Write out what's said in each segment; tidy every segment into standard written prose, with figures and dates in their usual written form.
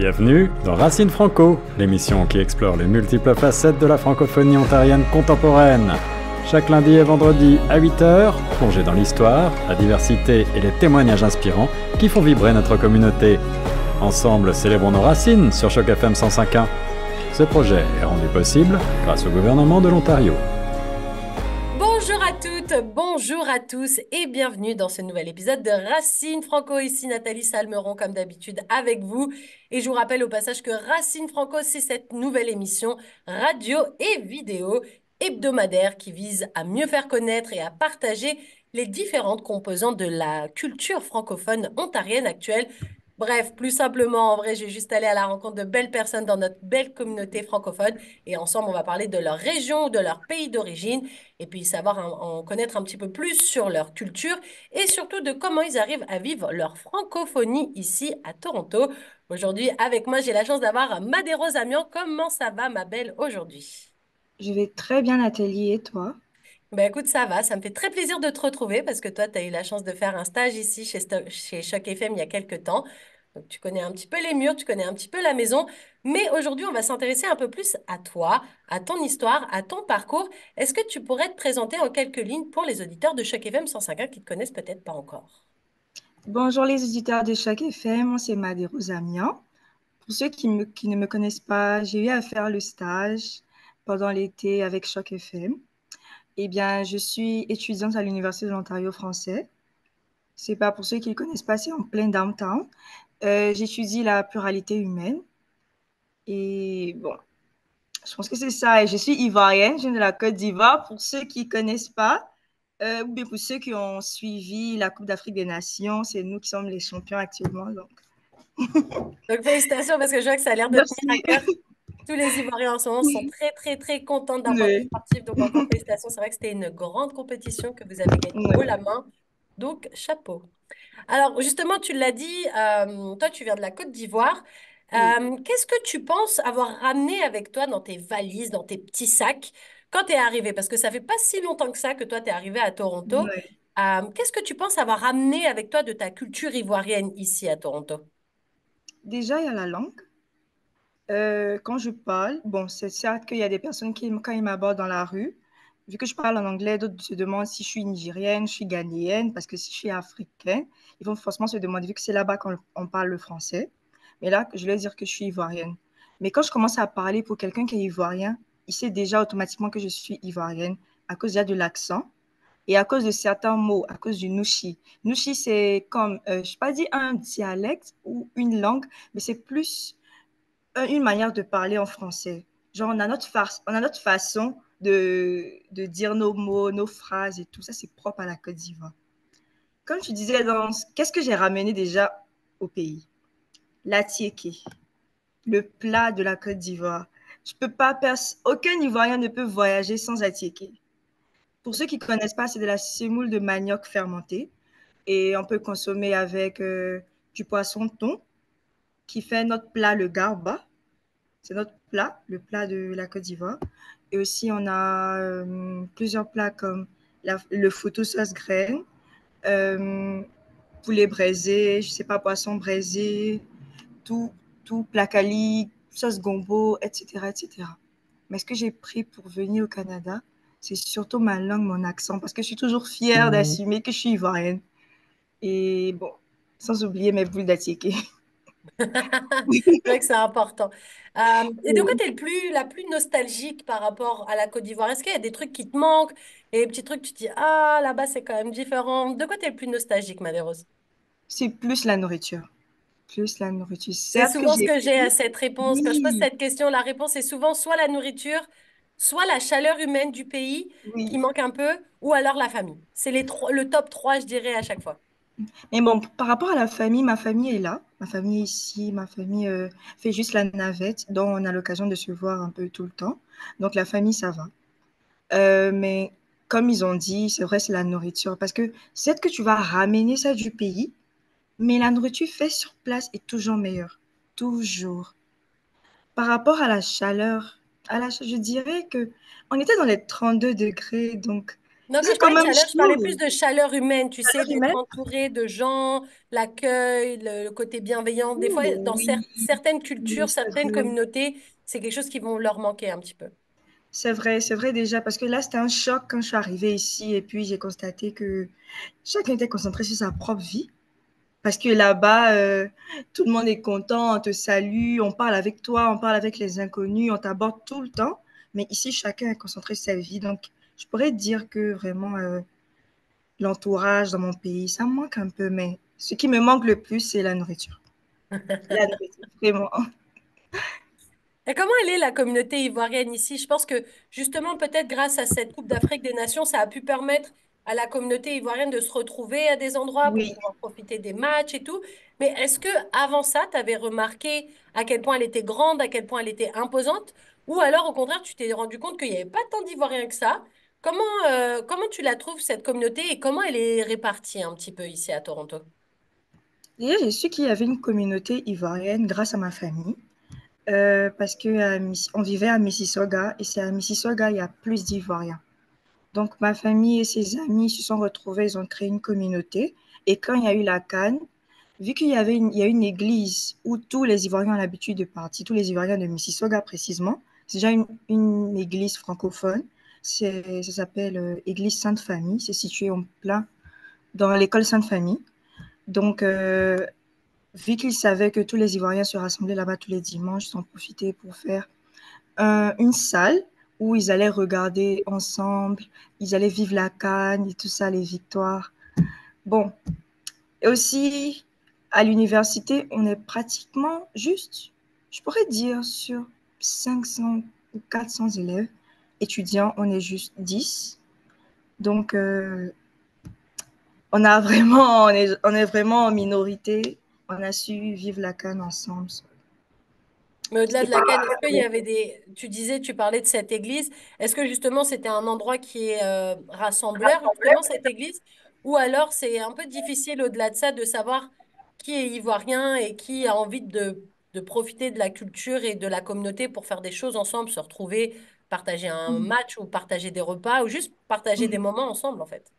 Bienvenue dans Racine Franco, l'émission qui explore les multiples facettes de la francophonie ontarienne contemporaine. Chaque lundi et vendredi à 8h, plongez dans l'histoire, la diversité et les témoignages inspirants qui font vibrer notre communauté. Ensemble, célébrons nos racines sur Choc FM 105.1. Ce projet est rendu possible grâce au gouvernement de l'Ontario. Bonjour à toutes, bonjour à tous et bienvenue dans ce nouvel épisode de Racine Franco. Ici Nathalie Salmeron comme d'habitude avec vous. Et je vous rappelle au passage que Racine Franco, c'est cette nouvelle émission radio et vidéo hebdomadaire qui vise à mieux faire connaître et à partager les différentes composantes de la culture francophone ontarienne actuelle. Bref, plus simplement, en vrai, j'ai juste allé à la rencontre de belles personnes dans notre belle communauté francophone et ensemble, on va parler de leur région ou de leur pays d'origine et puis savoir en connaître un petit peu plus sur leur culture et surtout de comment ils arrivent à vivre leur francophonie ici à Toronto. Aujourd'hui, avec moi, j'ai la chance d'avoir Madé-Rose Amian. Comment ça va, ma belle, aujourd'hui? Je vais très bien, Nathalie, et toi? Ben écoute, ça va, ça me fait très plaisir de te retrouver parce que toi, tu as eu la chance de faire un stage ici chez Choc FM il y a quelques temps. Donc, tu connais un petit peu les murs, tu connais un petit peu la maison. Mais aujourd'hui, on va s'intéresser un peu plus à toi, à ton histoire, à ton parcours. Est-ce que tu pourrais te présenter en quelques lignes pour les auditeurs de Choc FM 105.1 qui ne te connaissent peut-être pas encore? Bonjour les auditeurs de Choc FM, c'est Madé Rosamian. Pour ceux qui ne me connaissent pas, j'ai eu à faire le stage pendant l'été avec Choc FM. Eh bien, je suis étudiante à l'Université de l'Ontario français. C'est pas pour ceux qui ne connaissent pas, c'est en plein downtown. J'étudie la pluralité humaine. Et bon, je pense que c'est ça. Et je suis ivoirienne, je viens de la Côte d'Ivoire. Pour ceux qui ne connaissent pas, ou bien pour ceux qui ont suivi la Coupe d'Afrique des Nations, c'est nous qui sommes les champions actuellement. Donc. Donc, félicitations parce que je vois que ça a l'air de tenir à Merci. cœur. Tous les Ivoiriens en ce moment sont très, très, très contents d'un point de vue Oui, sportif. Donc, encore félicitations. C'est vrai que c'était une grande compétition que vous avez gagnée haut la oui, main. Donc, chapeau. Alors, justement, tu l'as dit, toi, tu viens de la Côte d'Ivoire. oui, Qu'est-ce que tu penses avoir ramené avec toi dans tes valises, dans tes petits sacs, quand tu es arrivé? Parce que ça fait pas si longtemps que ça que toi, tu es arrivé à Toronto. oui. Qu'est-ce que tu penses avoir ramené avec toi de ta culture ivoirienne ici à Toronto? Déjà, il y a la langue. Quand je parle, bon, c'est certes qu'il y a des personnes qui, quand ils m'abordent dans la rue, vu que je parle en anglais, d'autres se demandent si je suis nigérienne, je suis ghanéenne, parce que si je suis africaine, ils vont forcément se demander, vu que c'est là-bas qu'on parle le français. Mais là, je vais dire que je suis ivoirienne. Mais quand je commence à parler pour quelqu'un qui est ivoirien, il sait déjà automatiquement que je suis ivoirienne à cause déjà de l'accent et à cause de certains mots, à cause du nouchi. Nouchi, c'est comme, je ne sais pas dire un dialecte ou une langue, mais c'est plus une manière de parler en français. Genre, on a notre façon de dire nos mots, nos phrases et tout ça, c'est propre à la Côte d'Ivoire. Comme tu disais, qu'est-ce que j'ai ramené déjà au pays? L'atiéké, le plat de la Côte d'Ivoire. Je peux pas, aucun Ivoirien ne peut voyager sans atiéké. Pour ceux qui ne connaissent pas, c'est de la semoule de manioc fermentée et on peut consommer avec du poisson thon qui fait notre plat, le garba. C'est notre plat, le plat de la Côte d'Ivoire. Et aussi, on a plusieurs plats comme le foutou sauce graine, euh, poulet braisé, je sais pas, poisson braisé, tout, tout, placali, sauce gombo, etc., etc. Mais ce que j'ai pris pour venir au Canada, c'est surtout ma langue, mon accent, parce que je suis toujours fière d'assumer que je suis ivoirienne. Et bon, sans oublier mes boules d'attiéké. C'est vrai que c'est important. Et de quoi tu es la plus nostalgique par rapport à la Côte d'Ivoire? Est-ce qu'il y a des trucs qui te manquent et des petits trucs que tu te dis, ah, là-bas, c'est quand même différent. De quoi tu es le plus nostalgique, Madérose? C'est plus la nourriture. Plus la nourriture. C'est Certes que souvent ce j'ai que j'ai à pris. cette réponse. Quand je pose Oui, cette question, la réponse est souvent soit la nourriture, soit la chaleur humaine du pays qui oui. manque un peu, ou alors la famille. C'est le top 3, je dirais, à chaque fois. Mais bon, par rapport à la famille, ma famille est là. Ma famille est ici. Ma famille fait juste la navette, dont on a l'occasion de se voir un peu tout le temps. Donc la famille, ça va. Mais comme ils ont dit, c'est vrai, c'est la nourriture. Parce que c'est que tu vas ramener ça du pays, mais la nourriture faite sur place est toujours meilleure. Toujours. Par rapport à la chaleur, je dirais que on était dans les 32 degrés, donc Non, quand C'est je quand parlais de même chaleur, je parlais plus chaud. de chaleur humaine, tu sais, Chaleur d'être humaine? entouré de gens, l'accueil, le côté bienveillant. Des fois, Oh, dans oui, certaines oui, cultures, c'est certaines vrai. communautés, c'est quelque chose qui vont leur manquer un petit peu. C'est vrai déjà, parce que là, c'était un choc quand je suis arrivée ici et puis j'ai constaté que chacun était concentré sur sa propre vie. Parce que là-bas, tout le monde est content, on te salue, on parle avec toi, on parle avec les inconnus, on t'aborde tout le temps. Mais ici, chacun est concentré sur sa vie. Donc, je pourrais dire que vraiment, l'entourage dans mon pays, ça me manque un peu. Mais ce qui me manque le plus, c'est la nourriture. La nourriture, vraiment. Et comment elle est la communauté ivoirienne ici? Je pense que justement, peut-être grâce à cette Coupe d'Afrique des Nations, ça a pu permettre à la communauté ivoirienne de se retrouver à des endroits pour Oui. pouvoir profiter des matchs et tout. Mais est-ce que avant ça, tu avais remarqué à quel point elle était grande, à quel point elle était imposante? Ou alors, au contraire, tu t'es rendu compte qu'il n'y avait pas tant d'Ivoiriens que ça? Comment tu la trouves, cette communauté, et comment elle est répartie un petit peu ici à Toronto? Déjà, j'ai su qu'il y avait une communauté ivoirienne grâce à ma famille. Parce que on vivait à Mississauga et c'est à Mississauga il y a plus d'Ivoiriens. Donc ma famille et ses amis se sont retrouvés, ils ont créé une communauté. Et quand il y a eu la CAN, vu il y a une église où tous les Ivoiriens ont l'habitude de partir, tous les Ivoiriens de Mississauga précisément, c'est déjà une église francophone. Ça s'appelle Église Sainte-Famille. C'est situé en plein dans l'école Sainte-Famille. Donc, vu qu'ils savaient que tous les Ivoiriens se rassemblaient là-bas tous les dimanches, ils ont profité pour faire une salle où ils allaient regarder ensemble, ils allaient vivre la canne et tout ça, les victoires. Bon, et aussi à l'université, on est pratiquement juste, je pourrais dire, sur 500 ou 400 élèves étudiants, on est juste 10. Donc, on est vraiment en minorité. On a su vivre la canne ensemble. Mais au-delà C'était de la pas Cannes, est-ce qu'il y avait des... Tu disais, tu parlais de cette église. Est-ce que justement c'était un endroit qui est rassembleur, justement, cette église? Ou alors c'est un peu difficile au-delà de ça de savoir qui est ivoirien et qui a envie de profiter de la culture et de la communauté pour faire des choses ensemble, se retrouver, partager un match ou partager des repas ou juste partager des moments ensemble, en fait.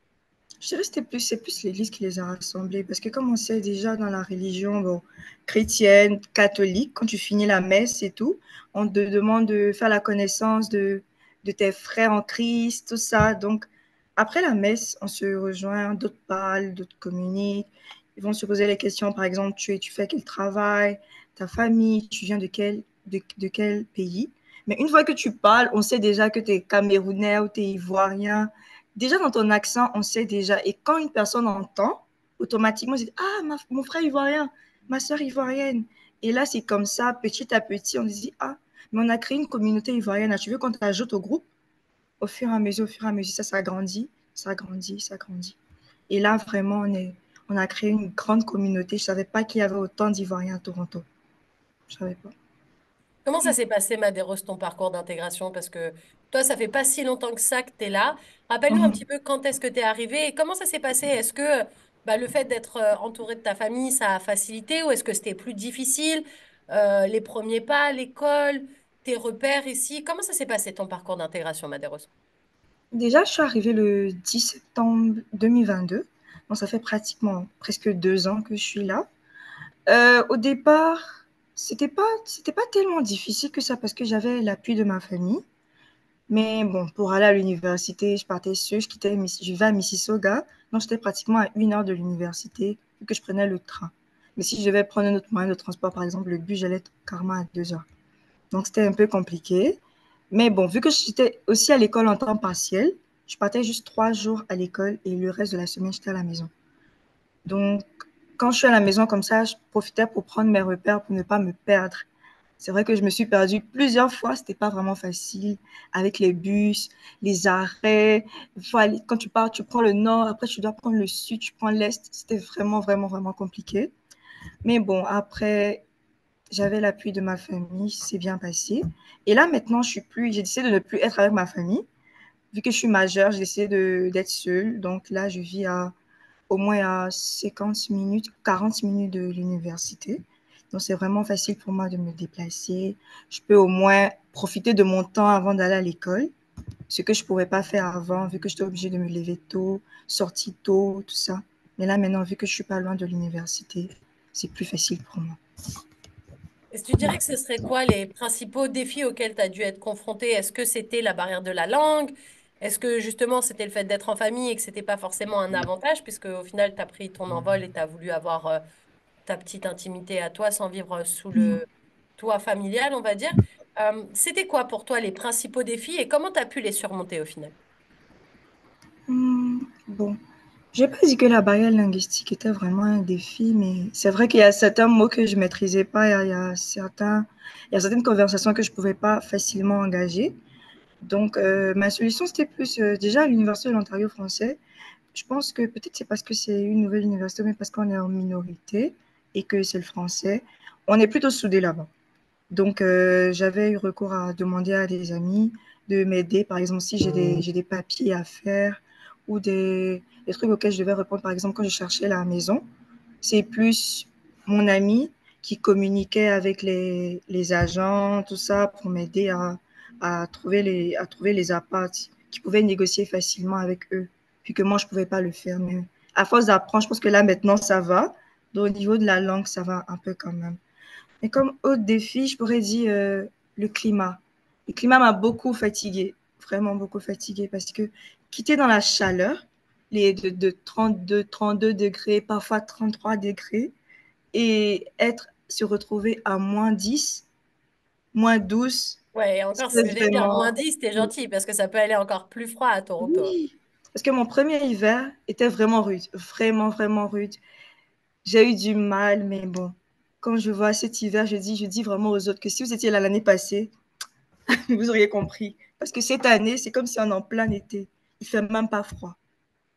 Je dirais que c'est plus l'Église qui les a rassemblés, parce que comme on sait déjà dans la religion bon, chrétienne, catholique, quand tu finis la messe et tout, on te demande de faire la connaissance de tes frères en Christ, tout ça. Donc, après la messe, on se rejoint, d'autres parlent, d'autres communiquent. Ils vont se poser les questions, par exemple, tu fais quel travail, ta famille, tu viens de quel pays. Mais une fois que tu parles, on sait déjà que tu es Camerounais ou tu es Ivoirien. Déjà, dans ton accent, on sait déjà. Et quand une personne entend, automatiquement, c'est ah, mon frère ivoirien, ma soeur ivoirienne. Et là, c'est comme ça, petit à petit, on se dit ah, mais on a créé une communauté ivoirienne. Tu veux qu'on t'ajoute au groupe? Au fur et à mesure, ça grandit, ça grandit, ça grandit. Et là, vraiment, on a créé une grande communauté. Je ne savais pas qu'il y avait autant d'Ivoiriens à Toronto. Je ne savais pas. Comment ça s'est passé, Madéros, ton parcours d'intégration? Parce que toi, ça fait pas si longtemps que ça que tu es là. Rappelle-nous un Mhm. petit peu quand est-ce que tu es arrivé et comment ça s'est passé. Est-ce que bah, le fait d'être entouré de ta famille, ça a facilité ou est-ce que c'était plus difficile? Les premiers pas, l'école, tes repères ici. Comment ça s'est passé ton parcours d'intégration, Madéros? Déjà, je suis arrivée le 10 septembre 2022. Donc, ça fait pratiquement presque 2 ans que je suis là. Au départ, c'était pas tellement difficile que ça parce que j'avais l'appui de ma famille. Mais bon, pour aller à l'université, je partais seule, je vivais à Mississauga, donc j'étais pratiquement à 1 heure de l'université, vu que je prenais le train. Mais si je devais prendre un autre moyen de transport, par exemple le bus, j'allais être carrément à 2 heures. Donc c'était un peu compliqué. Mais bon, vu que j'étais aussi à l'école en temps partiel, je partais juste 3 jours à l'école et le reste de la semaine, j'étais à la maison. Donc, quand je suis à la maison comme ça, je profitais pour prendre mes repères, pour ne pas me perdre. C'est vrai que je me suis perdue plusieurs fois, c'était pas vraiment facile avec les bus, les arrêts. Quand tu pars, tu prends le nord, après tu dois prendre le sud, tu prends l'est. C'était vraiment, vraiment, vraiment compliqué. Mais bon, après, j'avais l'appui de ma famille, c'est bien passé. Et là, maintenant, j'ai décidé de ne plus être avec ma famille. Vu que je suis majeure, j'ai décidé d'être seule. Donc là, je vis au moins à 50 minutes, 40 minutes de l'université. Donc, c'est vraiment facile pour moi de me déplacer. Je peux au moins profiter de mon temps avant d'aller à l'école. ce que je ne pourrais pas faire avant, vu que j'étais obligée de me lever tôt, sortir tôt, tout ça. Mais là, maintenant, vu que je ne suis pas loin de l'université, c'est plus facile pour moi. Est-ce que tu dirais que ce serait quoi les principaux défis auxquels tu as dû être confronté? Est-ce que c'était la barrière de la langue? Est-ce que justement c'était le fait d'être en famille et que c'était pas forcément un avantage, puisque au final tu as pris ton envol et tu as voulu avoir ta petite intimité à toi sans vivre sous le toit familial, on va dire. C'était quoi pour toi les principaux défis et comment tu as pu les surmonter au final? Bon, je n'ai pas dit que la barrière linguistique était vraiment un défi, mais c'est vrai qu'il y a certains mots que je ne maîtrisais pas, il y a certaines conversations que je ne pouvais pas facilement engager. Donc, ma solution, c'était plus déjà à l'Université de l'Ontario français. Je pense que peut-être c'est parce que c'est une nouvelle université, mais parce qu'on est en minorité et que c'est le français. On est plutôt soudés là-bas. Donc, j'avais eu recours à demander à des amis de m'aider. Par exemple, si j'ai des papiers à faire ou des trucs auxquels je devais répondre, par exemple, quand je cherchais la maison, c'est plus mon ami qui communiquait avec les agents, tout ça, pour m'aider à trouver les apparts, qui pouvaient négocier facilement avec eux, puis que moi, je ne pouvais pas le faire. Mais à force d'apprendre, je pense que là, maintenant, ça va. Donc, au niveau de la langue, ça va un peu quand même. Et comme autre défi, je pourrais dire le climat. Le climat m'a beaucoup fatiguée, vraiment beaucoup fatiguée, parce que quitter dans la chaleur, de 32, 32 degrés, parfois 33 degrés, et se retrouver à -10, -12, Ouais, et encore, c'est j'allais dire, vraiment... -10, t'es gentil, parce que ça peut aller encore plus froid à Toronto. Oui, parce que mon premier hiver était vraiment rude, vraiment, vraiment rude. J'ai eu du mal, mais bon, quand je vois cet hiver, je dis vraiment aux autres que si vous étiez là l'année passée, vous auriez compris. Parce que cette année, c'est comme si on est en plein été. Il fait même pas froid.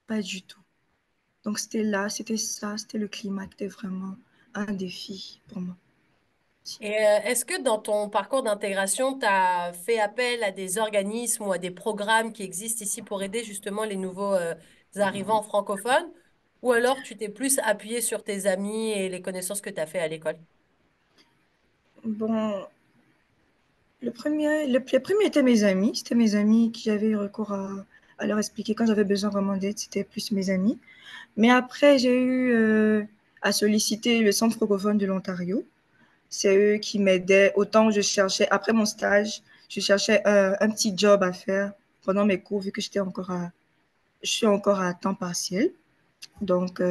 Pas du tout. Donc c'était là, c'était ça, c'était le climat qui était vraiment un défi pour moi. Et est-ce que dans ton parcours d'intégration, tu as fait appel à des organismes ou à des programmes qui existent ici pour aider justement les nouveaux arrivants francophones? Ou alors tu t'es plus appuyé sur tes amis et les connaissances que tu as fait à l'école? Bon, les premiers étaient mes amis. C'était mes amis qui avaient eu recours à leur expliquer quand j'avais besoin vraiment d'aide. C'était plus mes amis. Mais après, j'ai eu à solliciter le Centre francophone de l'Ontario. C'est eux qui m'aidaient. Autant je cherchais, après mon stage, je cherchais un petit job à faire pendant mes cours, vu que je suis encore à temps partiel. Donc,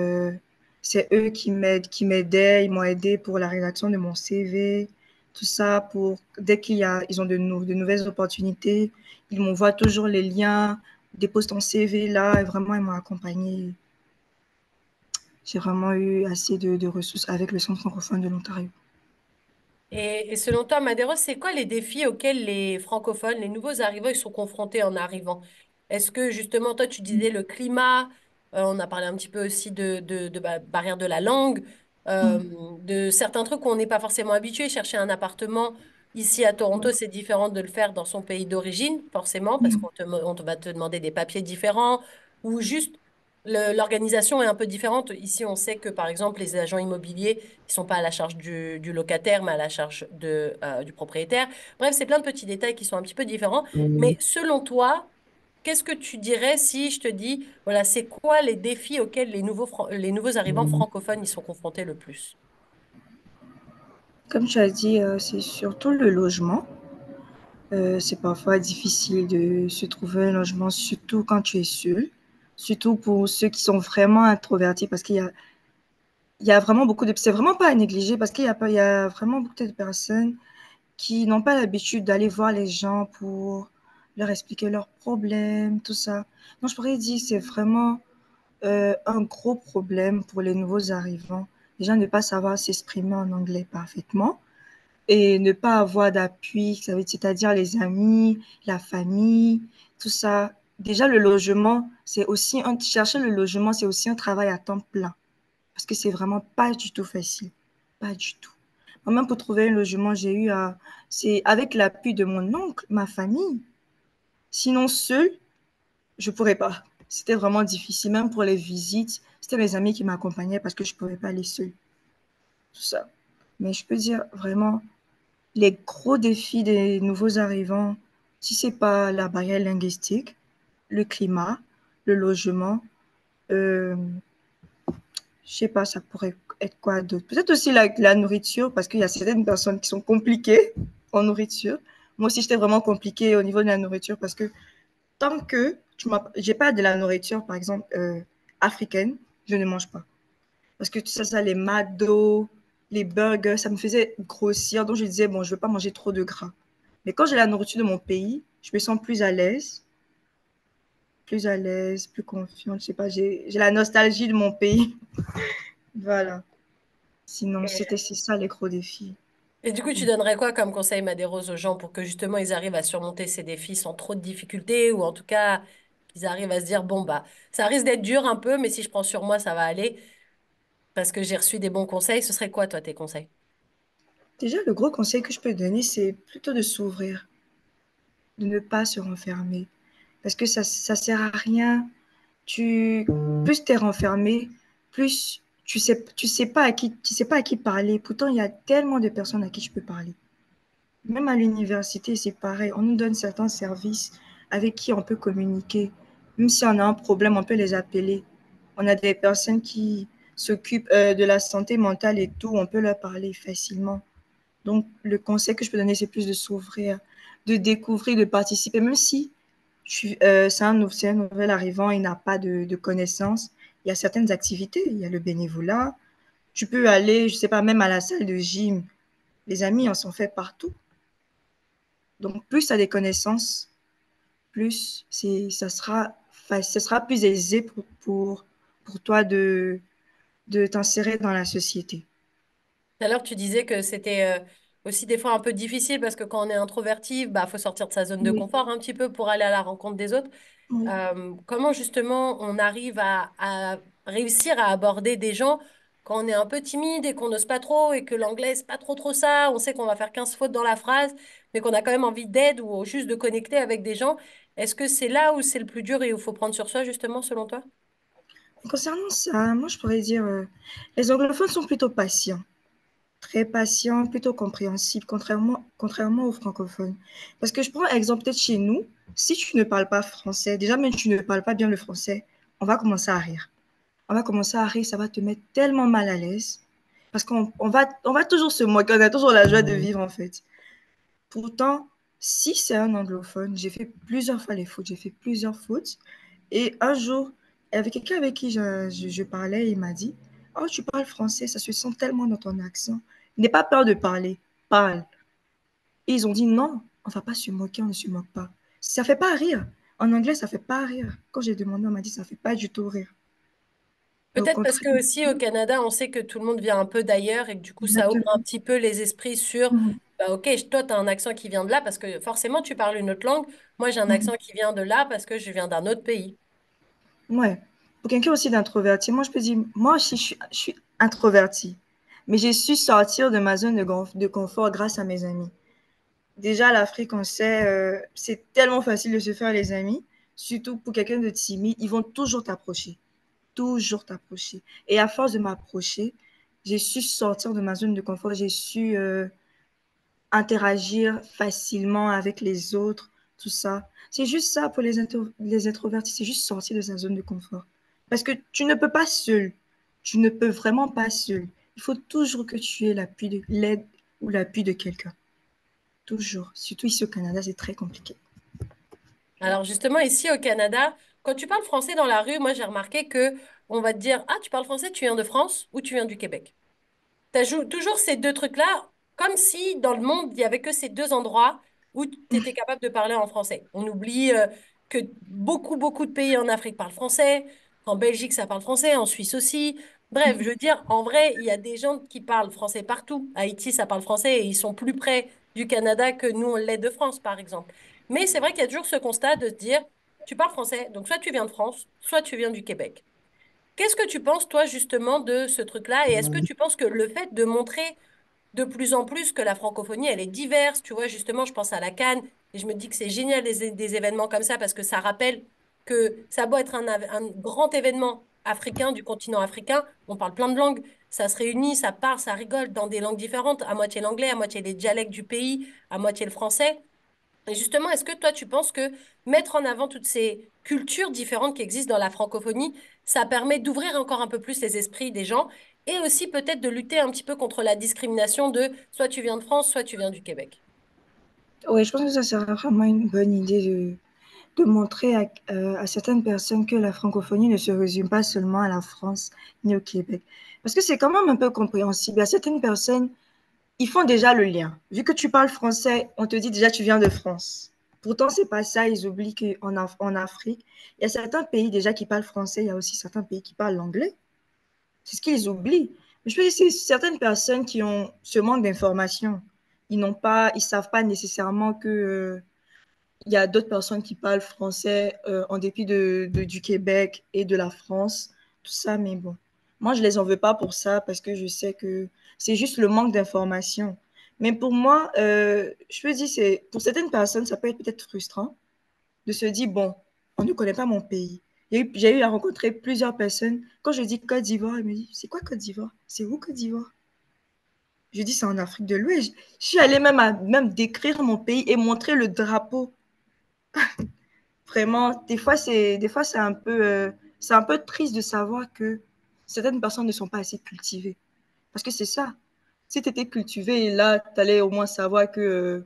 c'est eux qui m'aidaient. Ils m'ont aidé pour la rédaction de mon CV, tout ça. Dès ils ont de nouvelles opportunités, ils m'envoient toujours les liens, dépose ton CV là. Et vraiment, ils m'ont accompagné. J'ai vraiment eu assez de ressources avec le Centre francophone de l'Ontario. Et selon toi, Madero, c'est quoi les défis auxquels les francophones, les nouveaux arrivants, ils sont confrontés en arrivant? Est-ce que justement, toi, tu disais le climat, on a parlé un petit peu aussi de barrière de la langue, euh, Mm. de certains trucs où on n'est pas forcément habitué. Chercher un appartement ici à Toronto, c'est différent de le faire dans son pays d'origine, forcément, parce Mm. qu'on va te demander des papiers différents ou juste l'organisation est un peu différente. Ici, on sait que, par exemple, les agents immobiliers, ils sont pas à la charge du locataire, mais à la charge du propriétaire. Bref, c'est plein de petits détails qui sont un petit peu différents. Mais selon toi, qu'est-ce que tu dirais si je te dis, voilà, c'est quoi les défis auxquels les nouveaux arrivants francophones ils sont confrontés le plus? Comme tu as dit, c'est surtout le logement. C'est parfois difficile de se trouver un logement, surtout quand tu es seul. Surtout pour ceux qui sont vraiment introvertis, parce il y a vraiment beaucoup de... C'est vraiment pas à négliger, parce il y a vraiment beaucoup de personnes qui n'ont pas l'habitude d'aller voir les gens pour leur expliquer leurs problèmes, tout ça. Donc, je pourrais dire que c'est vraiment un gros problème pour les nouveaux arrivants. Déjà, ne pas savoir s'exprimer en anglais parfaitement et ne pas avoir d'appui, c'est-à-dire les amis, la famille, tout ça. Déjà, le logement, chercher le logement, c'est aussi un travail à temps plein parce que c'est vraiment pas du tout facile. Pas du tout. Moi-même, pour trouver un logement, c'est avec l'appui de mon oncle, ma famille. Sinon, seul, je pourrais pas. C'était vraiment difficile, même pour les visites. C'était mes amis qui m'accompagnaient parce que je pouvais pas aller seule. Tout ça. Mais je peux dire vraiment, les gros défis des nouveaux arrivants, Si c'est pas la barrière linguistique, le climat, le logement, euh, je sais pas, ça pourrait être quoi d'autre? Peut-être aussi la nourriture, parce qu'il y a certaines personnes qui sont compliquées en nourriture. Moi aussi, j'étais vraiment compliquée au niveau de la nourriture parce que tant que j'ai pas de la nourriture, par exemple, africaine, je ne mange pas. Parce que tout ça, les McDo, les burgers, ça me faisait grossir. Donc, je disais, bon, je veux pas manger trop de gras. Mais quand j'ai la nourriture de mon pays, je me sens plus à l'aise, plus confiante. Je sais pas, j'ai la nostalgie de mon pays. Voilà. Sinon, c'est ça les gros défis. Et du coup, tu donnerais quoi comme conseil, Madérose, aux gens pour que justement ils arrivent à surmonter ces défis sans trop de difficultés ou en tout cas qu'ils arrivent à se dire, bon, bah, ça risque d'être dur un peu, mais si je prends sur moi, ça va aller parce que j'ai reçu des bons conseils. Ce serait quoi, toi, tes conseils? Déjà, le gros conseil que je peux donner, c'est plutôt de s'ouvrir, de ne pas se renfermer. Parce que ça sert à rien. Tu, plus tu es renfermé, plus tu sais pas à qui parler. Pourtant, il y a tellement de personnes à qui je peux parler. Même à l'université, c'est pareil. On nous donne certains services avec qui on peut communiquer. Même si on a un problème, on peut les appeler. On a des personnes qui s'occupent de la santé mentale et tout. On peut leur parler facilement. Donc, le conseil que je peux donner, c'est plus de s'ouvrir, de découvrir, de participer. Même si c'est un nouvel arrivant, il n'a pas de connaissances. Il y a certaines activités. Il y a le bénévolat. Tu peux aller, je sais pas, même à la salle de gym. Les amis en sont faits partout. Donc, plus tu as des connaissances, plus ça sera plus aisé pour toi de t'insérer dans la société. Tout à l'heure, tu disais que c'était aussi des fois un peu difficile parce que quand on est introverti, bah, faut sortir de sa zone de Oui, confort un petit peu pour aller à la rencontre des autres. oui. Comment justement on arrive à réussir à aborder des gens quand on est un peu timide et qu'on n'ose pas trop et que l'anglais, c'est pas trop ça, on sait qu'on va faire 15 fautes dans la phrase, mais qu'on a quand même envie d'aide ou juste de connecter avec des gens. Est-ce que c'est là où c'est le plus dur et où il faut prendre sur soi justement selon toi? Concernant ça, moi, je pourrais dire, les anglophones sont plutôt patients, très patients, plutôt compréhensibles, contrairement aux francophones. Parce que je prends un exemple peut-être chez nous, si tu ne parles pas français, déjà même tu ne parles pas bien le français, on va commencer à rire. On va commencer à rire, ça va te mettre tellement mal à l'aise. Parce on va toujours se moquer, on a toujours la joie de vivre en fait. Pourtant, si c'est un anglophone, j'ai fait plusieurs fois les fautes, j'ai fait plusieurs fautes. Et un jour, il y avait quelqu'un avec qui je parlais, il m'a dit, oh, tu parles français, ça se sent tellement dans ton accent. N'aie pas peur de parler, parle. Et ils ont dit, non, on ne va pas se moquer, on ne se moque pas. Ça ne fait pas rire. En anglais, ça ne fait pas rire. Quand j'ai demandé, on m'a dit, ça ne fait pas du tout rire. Et au Peut-être parce contraire, que aussi au Canada, on sait que tout le monde vient un peu d'ailleurs et que du coup, ça ouvre un exactement. petit peu les esprits sur, Mhm, bah, ok, toi, tu as un accent qui vient de là parce que forcément, tu parles une autre langue. Moi, j'ai un mhm. accent qui vient de là parce que je viens d'un autre pays. Ouais. Pour quelqu'un aussi d'introverti, moi, je peux dire, moi aussi, je suis introvertie. Mais j'ai su sortir de ma zone de confort grâce à mes amis. Déjà, l'Afrique, on sait, c'est tellement facile de se faire les amis. Surtout pour quelqu'un de timide, ils vont toujours t'approcher. Toujours t'approcher. Et à force de m'approcher, j'ai su sortir de ma zone de confort. J'ai su interagir facilement avec les autres, tout ça. C'est juste ça pour les introvertis, c'est juste sortir de sa zone de confort. Parce que tu ne peux pas seul. Tu ne peux vraiment pas seul. Il faut toujours que tu aies l'aide ou l'appui de quelqu'un. Toujours. Surtout ici au Canada, c'est très compliqué. Alors justement, ici au Canada, quand tu parles français dans la rue, moi, j'ai remarqué que on va te dire, ah, tu parles français, tu viens de France ou tu viens du Québec. T'ajoutes toujours ces deux trucs-là, comme si dans le monde, il n'y avait que ces deux endroits où tu étais capable de parler en français. On oublie que beaucoup de pays en Afrique parlent français, en Belgique, ça parle français, en Suisse aussi. Bref, je veux dire, en vrai, il y a des gens qui parlent français partout. Haïti, ça parle français et ils sont plus près du Canada que nous, on l'est de France, par exemple. Mais c'est vrai qu'il y a toujours ce constat de se dire, tu parles français, donc soit tu viens de France, soit tu viens du Québec. Qu'est-ce que tu penses, toi, justement, de ce truc-là? Et est-ce que tu penses que le fait de montrer de plus en plus que la francophonie, elle est diverse, tu vois, justement, je pense à la CAN, et je me dis que c'est génial des événements comme ça, parce que ça rappelle que ça doit être un grand événement africain, du continent africain, on parle plein de langues, ça se réunit, ça parle, ça rigole dans des langues différentes, à moitié l'anglais, à moitié les dialectes du pays, à moitié le français. Et justement, est-ce que toi, tu penses que mettre en avant toutes ces cultures différentes qui existent dans la francophonie, ça permet d'ouvrir encore un peu plus les esprits des gens et aussi peut-être de lutter un petit peu contre la discrimination de soit tu viens de France, soit tu viens du Québec? Oui, je pense que ça serait vraiment une bonne idée de montrer à certaines personnes que la francophonie ne se résume pas seulement à la France ni au Québec. Parce que c'est quand même un peu compréhensible. Il y a certaines personnes, ils font déjà le lien. Vu que tu parles français, on te dit déjà tu viens de France. Pourtant, c'est pas ça. Ils oublient en Afrique, il y a certains pays déjà qui parlent français. Il y a aussi certains pays qui parlent l'anglais. C'est ce qu'ils oublient. Mais je peux dire, c'est certaines personnes qui ont ce manque d'information. Ils savent pas nécessairement que il y a d'autres personnes qui parlent français en dépit du Québec et de la France, tout ça, mais bon. Moi, je les en veux pas pour ça parce que je sais que c'est juste le manque d'information. Mais pour moi, je peux dire, pour certaines personnes, ça peut être peut-être frustrant de se dire, bon, on ne connaît pas mon pays. J'ai eu à rencontrer plusieurs personnes. Quand je dis Côte d'Ivoire, ils me disent, c'est quoi Côte d'Ivoire? C'est où Côte d'Ivoire? Je dis, c'est en Afrique de l'Ouest. Je suis allée même décrire mon pays et montrer le drapeau. Vraiment, des fois, c'est un peu triste de savoir que certaines personnes ne sont pas assez cultivées. Parce que c'est ça. Si tu étais cultivé, là, tu allais au moins savoir que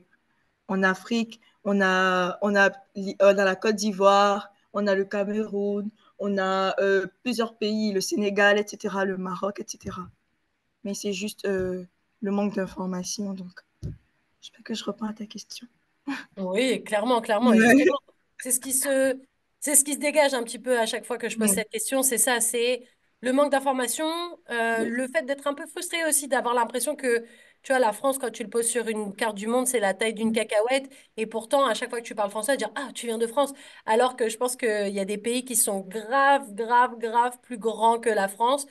en Afrique, on a la Côte d'Ivoire, on a le Cameroun, on a plusieurs pays, le Sénégal, etc., le Maroc, etc. Mais c'est juste le manque d'information. Donc, j'espère que je reprends à ta question. Oui, clairement, clairement. Et Ouais. justement, c'est ce qui se, c'est ce qui se dégage un petit peu à chaque fois que je pose Mm. cette question. C'est ça, c'est le manque d'information, Oui. le fait d'être un peu frustré aussi, d'avoir l'impression que, tu vois, la France, quand tu le poses sur une carte du monde, c'est la taille d'une cacahuète. Et pourtant, à chaque fois que tu parles français, dire, ah, tu viens de France. Alors que je pense qu'il y a des pays qui sont grave, grave, grave plus grands que la France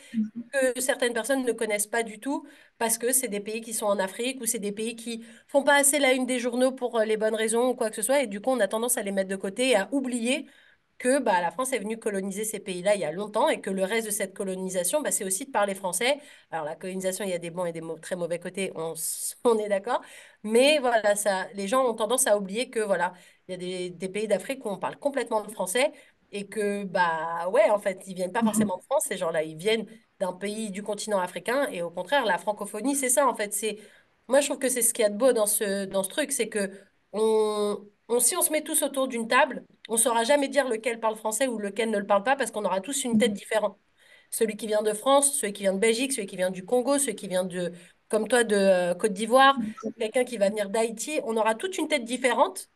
que certaines personnes ne connaissent pas du tout parce que c'est des pays qui sont en Afrique ou c'est des pays qui font pas assez la une des journaux pour les bonnes raisons ou quoi que ce soit et du coup on a tendance à les mettre de côté et à oublier que bah, la France est venue coloniser ces pays-là il y a longtemps et que le reste de cette colonisation bah, c'est aussi de parler français. Alors la colonisation il y a des bons et des très mauvais côtés, on est d'accord, mais voilà ça, les gens ont tendance à oublier que voilà il y a des pays d'Afrique où on parle complètement le français et que bah ouais en fait ils viennent pas forcément de France ces gens-là, ils viennent d'un pays du continent africain. Et au contraire, la francophonie, c'est ça, en fait. Moi, je trouve que c'est ce qu'il y a de beau dans ce truc, c'est que si on se met tous autour d'une table, on ne saura jamais dire lequel parle français ou lequel ne le parle pas parce qu'on aura tous une tête différente. Celui qui vient de France, celui qui vient de Belgique, celui qui vient du Congo, celui qui vient comme toi, de Côte d'Ivoire, quelqu'un qui va venir d'Haïti, on aura toute une tête différente.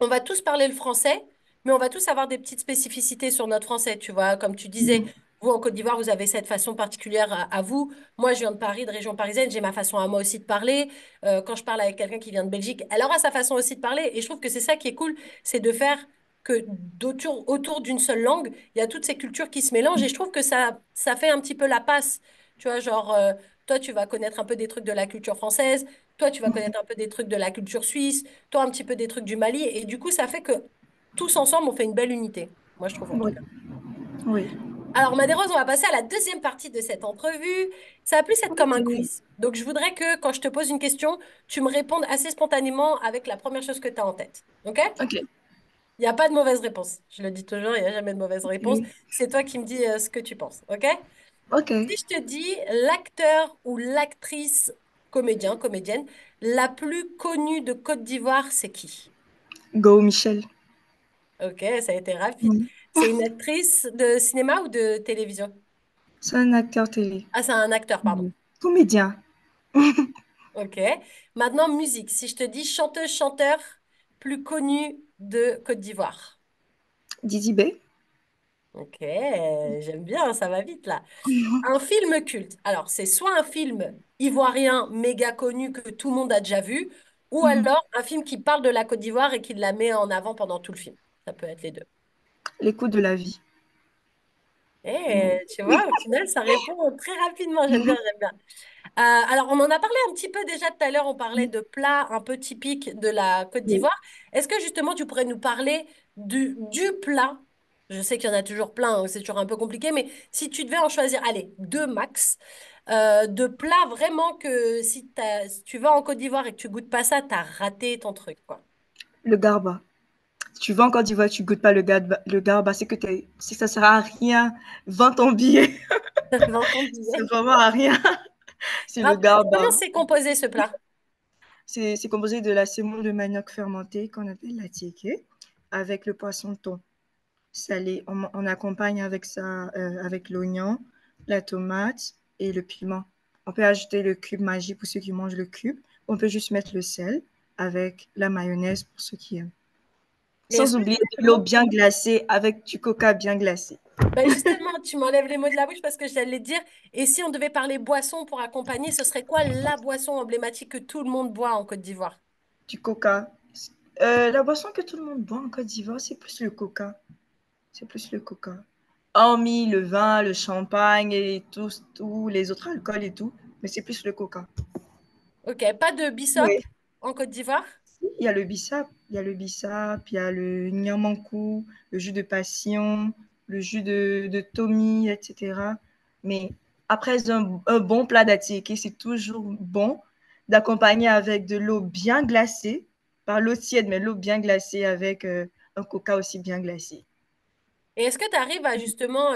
On va tous parler le français, mais on va tous avoir des petites spécificités sur notre français, tu vois. Comme tu disais, vous, en Côte d'Ivoire, vous avez cette façon particulière à vous. Moi, je viens de Paris, de région parisienne, j'ai ma façon à moi aussi de parler. Quand je parle avec quelqu'un qui vient de Belgique, elle aura sa façon aussi de parler. Et je trouve que c'est ça qui est cool, c'est de faire que autour d'une seule langue, il y a toutes ces cultures qui se mélangent. Et je trouve que ça fait un petit peu la passe. Tu vois, genre, toi, tu vas connaître un peu des trucs de la culture française. Toi, tu vas connaître un peu des trucs de la culture suisse, toi un petit peu des trucs du Mali, et du coup, ça fait que tous ensemble, on fait une belle unité. Moi, je trouve en tout Oui. cas. Oui. Alors, Madérose, on va passer à la deuxième partie de cette entrevue. Ça va plus être comme un Ok. quiz. Donc, je voudrais que quand je te pose une question, tu me répondes assez spontanément avec la première chose que tu as en tête. OK? Ok. Il n'y a pas de mauvaise réponse. Je le dis toujours, il n'y a jamais de mauvaise réponse. Ok. C'est toi qui me dis ce que tu penses. OK? Ok. Si je te dis l'acteur ou l'actrice, comédien, comédienne, la plus connue de Côte d'Ivoire, c'est qui? Go, Michel. Ok, ça a été rapide. Mm. C'est une actrice de cinéma ou de télévision? C'est un acteur télé. Ah, c'est un acteur, pardon. Mm. Comédien. Ok. Maintenant, musique. Si je te dis chanteuse, chanteur plus connu de Côte d'Ivoire. Didi B. Ok, j'aime bien, ça va vite là. Un film culte. Alors, c'est soit un film ivoirien méga connu que tout le monde a déjà vu, ou Mhm. alors un film qui parle de la Côte d'Ivoire et qui la met en avant pendant tout le film. Ça peut être les deux. Les coups de la vie. Mm. Tu vois, au final, ça répond très rapidement. J'aime bien, j'aime bien. Alors, on en a parlé un petit peu déjà tout à l'heure. On parlait de plats un peu typiques de la Côte Oui. d'Ivoire. Est-ce que justement, tu pourrais nous parler du plat? Je sais qu'il y en a toujours plein, hein, c'est toujours un peu compliqué, mais si tu devais en choisir, allez, deux max, de plats vraiment que si tu vas en Côte d'Ivoire et que tu goûtes pas ça, t'as raté ton truc, quoi. Le garba. Si tu vas en Côte d'Ivoire, tu goûtes pas le garba, c'est que ça sert à rien. Vends ton billet. Vincent disait. C'est vraiment à rien. C'est le Comment garba. c'est composé ce plat? C'est composé de la semoule de manioc fermentée qu'on appelle la tiéké, avec le poisson thon salé. On accompagne avec ça, avec l'oignon, la tomate et le piment. On peut ajouter le cube magique pour ceux qui mangent le cube. On peut juste mettre le sel avec la mayonnaise pour ceux qui aiment. Mais est-ce Sans que oublier de l'eau justement, bien glacée avec du coca bien glacé. ben justement, tu m'enlèves les mots de la bouche parce que j'allais dire, et si on devait parler boisson pour accompagner, ce serait quoi la boisson emblématique que tout le monde boit en Côte d'Ivoire? Du coca. La boisson que tout le monde boit en Côte d'Ivoire, c'est plus le coca. C'est plus le coca. Hormis le vin, le champagne et tous les autres alcools et tout, mais c'est plus le coca. Ok, pas de bissop Oui. en Côte d'Ivoire? Il y a le bissap, il y a le niamankou, le jus de passion, le jus de tomi, etc. Mais après un bon plat d'attiéké, c'est toujours bon d'accompagner avec de l'eau bien glacée, pas l'eau tiède, mais l'eau bien glacée avec un coca aussi bien glacé. Et est-ce que tu arrives à justement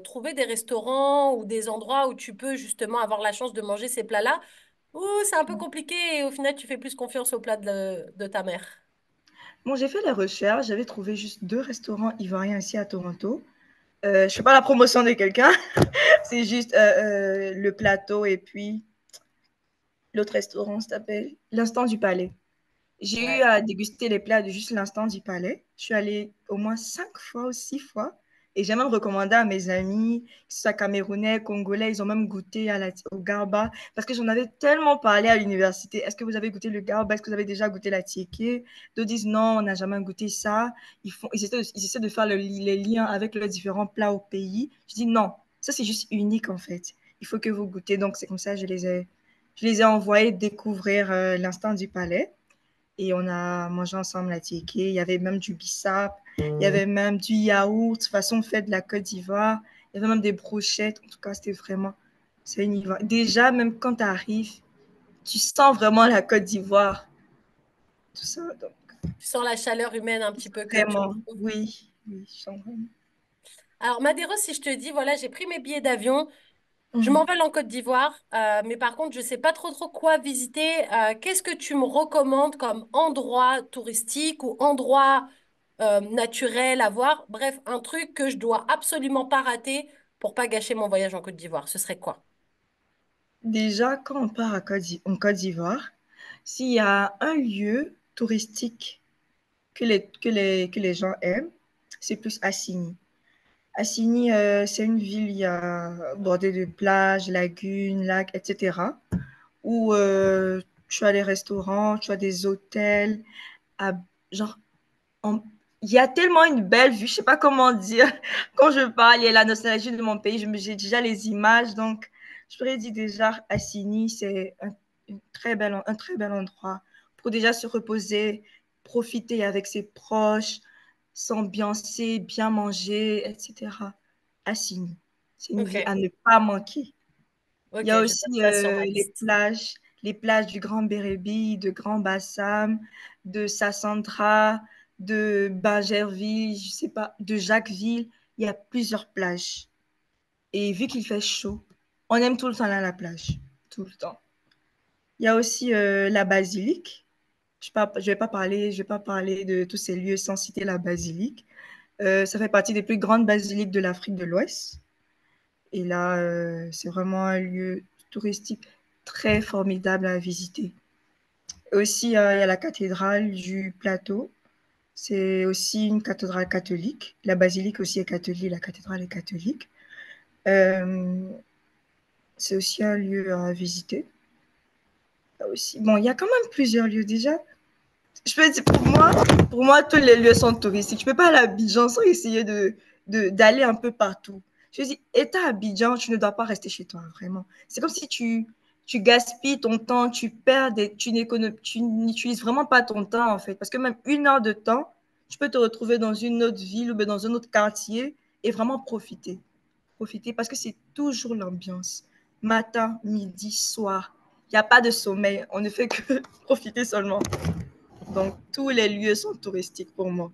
trouver des restaurants ou des endroits où tu peux justement avoir la chance de manger ces plats-là? Ou c'est un peu compliqué et au final tu fais plus confiance au plat de ta mère? Bon, j'ai fait les recherches, j'avais trouvé juste 2 restaurants ivoiriens ici à Toronto. Je ne fais pas la promotion de quelqu'un, c'est juste le plateau et puis l'autre restaurant s'appelle l'Instant du Palais. J'ai eu Ouais. à déguster les plats de juste l'Instant du Palais. Je suis allée au moins 5 fois ou 6 fois. Et j'ai même recommandé à mes amis, que ce soit camerounais, congolais, ils ont même goûté au garba. Parce que j'en avais tellement parlé à l'université. Est-ce que vous avez goûté le garba? Est-ce que vous avez déjà goûté la tiéké? D'autres disent non, on n'a jamais goûté ça. Ils essaient de faire les liens avec leurs différents plats au pays. Je dis non, ça c'est juste unique en fait. Il faut que vous goûtez. Donc c'est comme ça que je les ai envoyés découvrir l'Instant du Palais. Et on a mangé ensemble la tiéké. Il y avait même du bissap, il y avait même du yaourt, façon faite de la Côte d'Ivoire. Il y avait même des brochettes. En tout cas, c'était vraiment. C'est une Ivoire. Déjà, même quand tu arrives, tu sens vraiment la Côte d'Ivoire. Tout ça. Donc, Tu sens la chaleur humaine un petit peu que tu vraiment, retrouves. oui. Oui, je sens vraiment. Alors, Madero, si je te dis, voilà, j'ai pris mes billets d'avion, je Mhm. m'envole en Côte d'Ivoire, mais par contre, je ne sais pas trop quoi visiter. Qu'est-ce que tu me recommandes comme endroit touristique ou endroit naturel à voir? Bref, un truc que je dois absolument pas rater pour pas gâcher mon voyage en Côte d'Ivoire. Ce serait quoi? Déjà, quand on part en Côte d'Ivoire, s'il y a un lieu touristique que les gens aiment, c'est plus Assini. Assini, c'est une ville bordée de plages, lagunes, lacs, etc. Où tu as des restaurants, tu as des hôtels. à- genre, en- il y a tellement une belle vue, je sais pas comment dire. Quand je parle, il y a la nostalgie de mon pays, j'ai déjà les images. Donc, je pourrais dire déjà, Assini, c'est un très bel endroit pour déjà se reposer, profiter avec ses proches, s'ambiancer, bien manger, etc. Assini, c'est une Ok, ville à ne pas manquer. Il ok, y a je aussi note ça sur ma liste. les plages du Grand Bérébi, de Grand Bassam, de Sassandra, de Bagerville, je sais pas, de Jacquesville. Il y a plusieurs plages. Et vu qu'il fait chaud, on aime tout le temps aller à la plage, tout le temps. Il y a aussi la basilique. Je vais pas parler de tous ces lieux sans citer la basilique. Ça fait partie des plus grandes basiliques de l'Afrique de l'Ouest. Et là, c'est vraiment un lieu touristique très formidable à visiter. Aussi, il y a la cathédrale du Plateau. C'est aussi une cathédrale catholique. La basilique aussi est catholique, la cathédrale est catholique. Euh, c'est aussi un lieu à visiter. Aussi, bon, il y a quand même plusieurs lieux déjà. Je peux dire, pour moi, tous les lieux sont touristiques. Je ne peux pas aller à Abidjan sans essayer d'aller un peu partout. Je dis, étant à Abidjan, tu ne dois pas rester chez toi, vraiment. C'est comme si tu gaspilles ton temps, tu n'utilises vraiment pas ton temps, en fait. Parce que même 1 heure de temps, tu peux te retrouver dans une autre ville ou dans un autre quartier et vraiment profiter. Profiter parce que c'est toujours l'ambiance. Matin, midi, soir. Il n'y a pas de sommeil. On ne fait que profiter seulement. Donc, tous les lieux sont touristiques pour moi.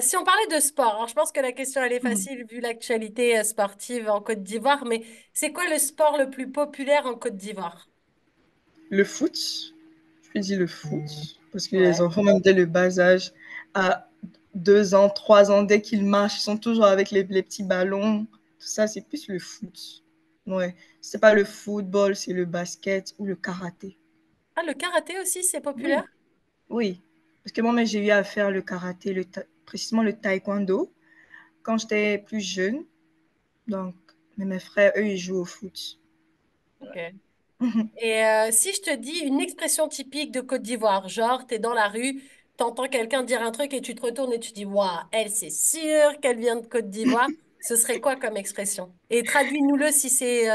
Si on parlait de sport, alors je pense que la question elle est Mhm. facile vu l'actualité sportive en Côte d'Ivoire, mais c'est quoi le sport le plus populaire en Côte d'Ivoire? Le foot, je peux dire le foot, parce que les Ouais. enfants, même dès le bas âge, à 2 ans, 3 ans, dès qu'ils marchent, ils sont toujours avec les petits ballons. Tout ça, c'est plus le foot. Ouais, c'est pas le football, c'est le basket ou le karaté. Ah, le karaté aussi, c'est Oui, populaire? oui. Parce que moi, j'ai eu à faire le karaté, précisément le taekwondo, quand j'étais plus jeune. Donc, mais mes frères, eux, ils jouent au foot. Ok. Et si je te dis une expression typique de Côte d'Ivoire, genre, t'es dans la rue, t'entends quelqu'un dire un truc et tu te retournes et tu dis, waouh, elle, c'est sûr qu'elle vient de Côte d'Ivoire, ce serait quoi comme expression? Et traduis-nous-le si c'est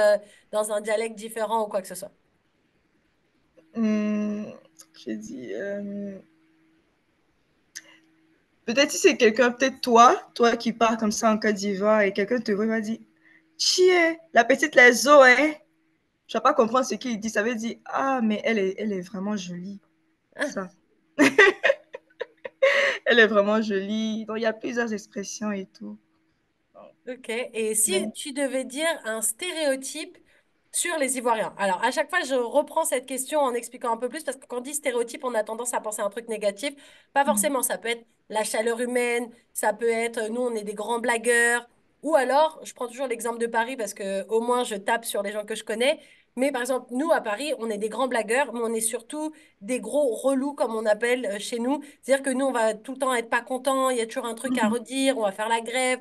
dans un dialecte différent ou quoi que ce soit. Hum, j'ai dit, peut-être si c'est quelqu'un, peut-être toi qui pars comme ça en Côte d'Ivoire et quelqu'un te voit et va dire, chier, la petite les os, hein. Je ne vais pas comprendre ce qu'il dit. Ça veut dire, ah, mais elle est vraiment jolie. Ça. Elle est vraiment jolie. Donc, il y a plusieurs expressions et tout. Ok. Et si Ouais. tu devais dire un stéréotype sur les Ivoiriens? Alors, à chaque fois, je reprends cette question en expliquant un peu plus parce que quand on dit stéréotype, on a tendance à penser à un truc négatif. Pas Mhm. forcément. Ça peut être la chaleur humaine, ça peut être nous, on est des grands blagueurs. Ou alors, je prends toujours l'exemple de Paris parce que au moins je tape sur les gens que je connais. Mais par exemple, nous, à Paris, on est des grands blagueurs, mais on est surtout des gros relous, comme on appelle chez nous. C'est-à-dire que nous, on va tout le temps être pas contents, il y a toujours un truc à Mhm. redire, on va faire la grève.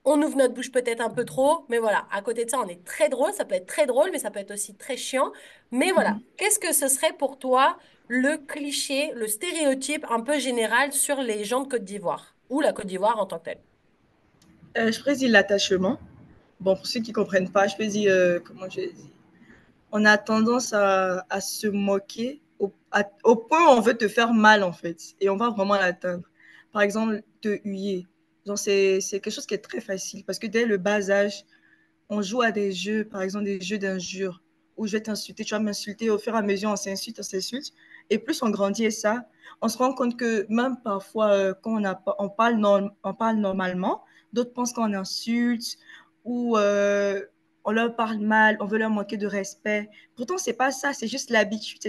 On ouvre notre bouche peut-être un peu trop, mais voilà, à côté de ça, on est très drôle. Ça peut être très drôle, mais ça peut être aussi très chiant. Mais voilà, Mhm. qu'est-ce que ce serait pour toi le cliché, le stéréotype un peu général sur les gens de Côte d'Ivoire ou la Côte d'Ivoire en tant que telle? Je pourrais dire l'attachement. Bon, pour ceux qui ne comprennent pas, je peux dire, comment je dis, on a tendance à se moquer au point où on veut te faire mal, en fait. Et on va vraiment l'atteindre. Par exemple, te huer. Donc, c'est quelque chose qui est très facile parce que dès le bas âge, on joue à des jeux, par exemple des jeux d'injures, où je vais t'insulter, tu vas m'insulter, au fur et à mesure, on s'insulte, on s'insulte. Et plus on grandit et ça, on se rend compte que même parfois, quand on parle normalement, d'autres pensent qu'on insulte ou on leur parle mal, on veut leur manquer de respect. Pourtant, c'est pas ça, c'est juste l'habitude.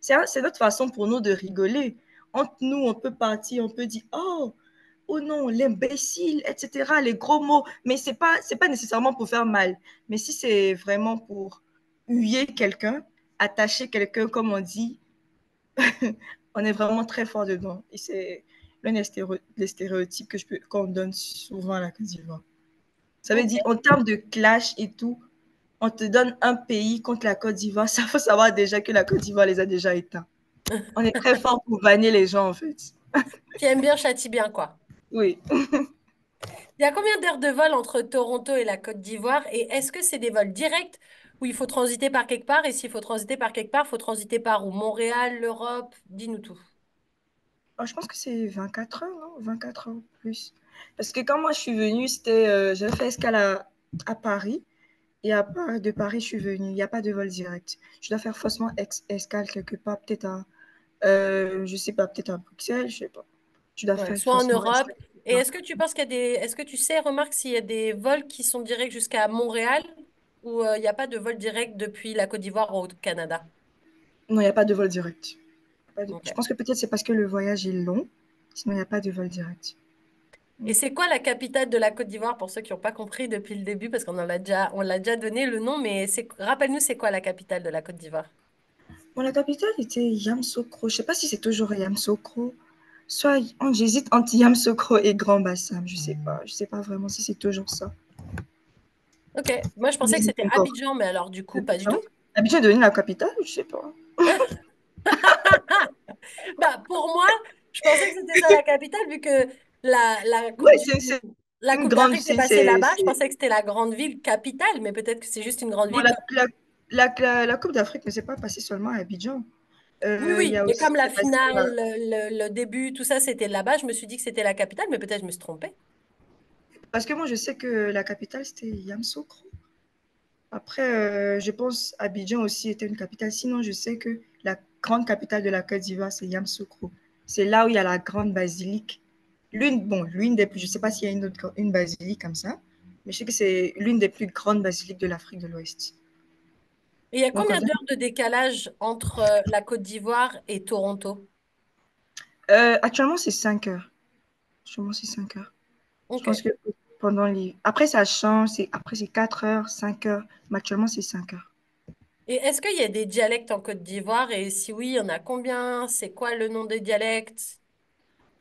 C'est notre façon pour nous de rigoler. Entre nous, on peut partir, on peut dire, oh non, l'imbécile, etc., les gros mots. Mais c'est pas nécessairement pour faire mal. Mais si c'est vraiment pour huer quelqu'un, attacher quelqu'un, comme on dit, on est vraiment très fort dedans. Et c'est l'un des stéréotypes qu'on donne souvent à la Côte d'Ivoire. Ça veut dire, Ok. en termes de clash et tout, on te donne un pays contre la Côte d'Ivoire. Ça faut savoir déjà que la Côte d'Ivoire les a déjà éteints. On est très fort pour vanner les gens, en fait. Qui aime bien châtie bien, quoi. Oui. Il y a combien d'heures de vol entre Toronto et la Côte d'Ivoire? Et est-ce que c'est des vols directs où il faut transiter par quelque part? Et s'il faut transiter par quelque part, il faut transiter par où? Montréal, l'Europe? Dis-nous tout. Oh, je pense que c'est 24 heures, non? 24 heures plus. Parce que quand moi je suis venue, j'avais fait escale à Paris. Et de Paris, je suis venue. Il n'y a pas de vol direct. Je dois faire forcément escale quelque part, peut-être je sais pas, peut-être à Bruxelles, je sais pas. Tu dois Ouais, faire soit en forcément Europe. escale quelque Et part. est-ce que tu penses qu'il y a des... Est-ce que tu sais, remarque, s'il y a des vols qui sont directs jusqu'à Montréal ou il n'y a pas de vol direct depuis la Côte d'Ivoire au Canada? Non, il n'y a pas de vol direct. Je Ok. pense que peut-être c'est parce que le voyage est long. Sinon, il n'y a pas de vol direct. Et Mm. c'est quoi la capitale de la Côte d'Ivoire pour ceux qui n'ont pas compris depuis le début parce on l'a déjà donné le nom, mais rappelle-nous c'est quoi la capitale de la Côte d'Ivoire? Bon, la capitale était Yamoussoukro. Je ne sais pas si c'est toujours Yamoussoukro. Soit j'hésite entre Yamoussoukro et Grand Bassam. Je ne sais pas. Je ne sais pas vraiment si c'est toujours ça. Ok. Moi je pensais que J'hésite c'était encore. Abidjan, mais alors du coup pas du Abidjan. tout. Abidjan est devenue la capitale, je sais pas. Bah pour moi, je pensais que c'était ça la capitale vu que la Oui, coupe c'est la une Coupe grande. d'Afrique s'est passée là-bas. Je pensais que c'était la grande ville capitale, mais peut-être que c'est juste une grande Bon, ville. la Coupe d'Afrique ne s'est pas passée seulement à Abidjan. Oui, Il y oui, a mais aussi, comme la c'est passé finale, le début, tout ça, c'était là-bas, je me suis dit que c'était la capitale, mais peut-être je me suis trompée. parce que moi, je sais que la capitale, c'était Yamoussoukro. Après, je pense Abidjan aussi était une capitale. Sinon, je sais que grande capitale de la Côte d'Ivoire, c'est Yamoussoukro. C'est là où il y a la grande basilique. L'une des plus, je ne sais pas s'il y a une basilique comme ça, mais je sais que c'est l'une des plus grandes basiliques de l'Afrique de l'Ouest. Et il y a Donc, combien d'heures de décalage entre la Côte d'Ivoire et Toronto? actuellement, c'est 5 heures. Actuellement, c'est 5 heures. Je Ok. pense que pendant les... Après, ça change. Après, c'est 4 heures, 5 heures. Mais actuellement, c'est 5 heures. Et est-ce qu'il y a des dialectes en Côte d'Ivoire? Et si oui, il y en a combien? C'est quoi le nom des dialectes?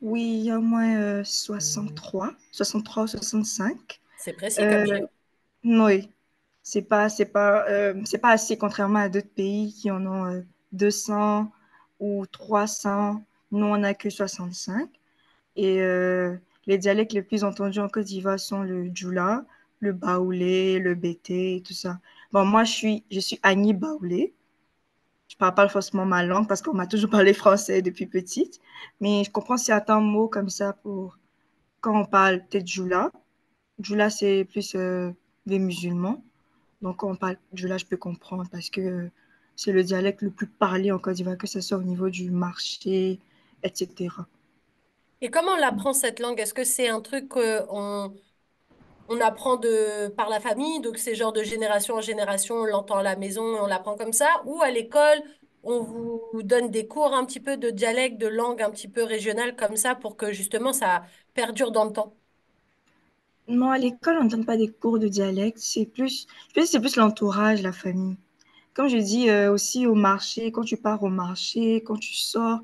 Oui, il y a au moins 63 ou 65. C'est précis comme Euh, chiffre. oui, c'est pas assez, contrairement à d'autres pays qui en ont 200 ou 300. Nous, on n'a que 65. Et les dialectes les plus entendus en Côte d'Ivoire sont le Djoula, le Baoulé, le Bété et tout ça. Bon, moi, je suis Agni Baoulé. Je parle pas forcément ma langue parce qu'on m'a toujours parlé français depuis petite. Mais je comprends certains mots comme ça pour quand on parle peut-être Djoula. Djoula, c'est plus des musulmans. Donc, quand on parle Djoula, je peux comprendre parce que c'est le dialecte le plus parlé en Côte d'Ivoire, que ce soit au niveau du marché, etc. Et comment on apprend cette langue? Est-ce que c'est un truc qu'on apprend par la famille, donc c'est genre de génération en génération, on l'entend à la maison et on l'apprend comme ça, ou à l'école, on vous donne des cours un petit peu de dialecte, de langue un petit peu régionale comme ça pour que justement ça perdure dans le temps. Non, à l'école, on ne donne pas des cours de dialecte. Je pense que c'est plus l'entourage, la famille. Comme je dis aussi au marché, quand tu pars au marché, quand tu sors,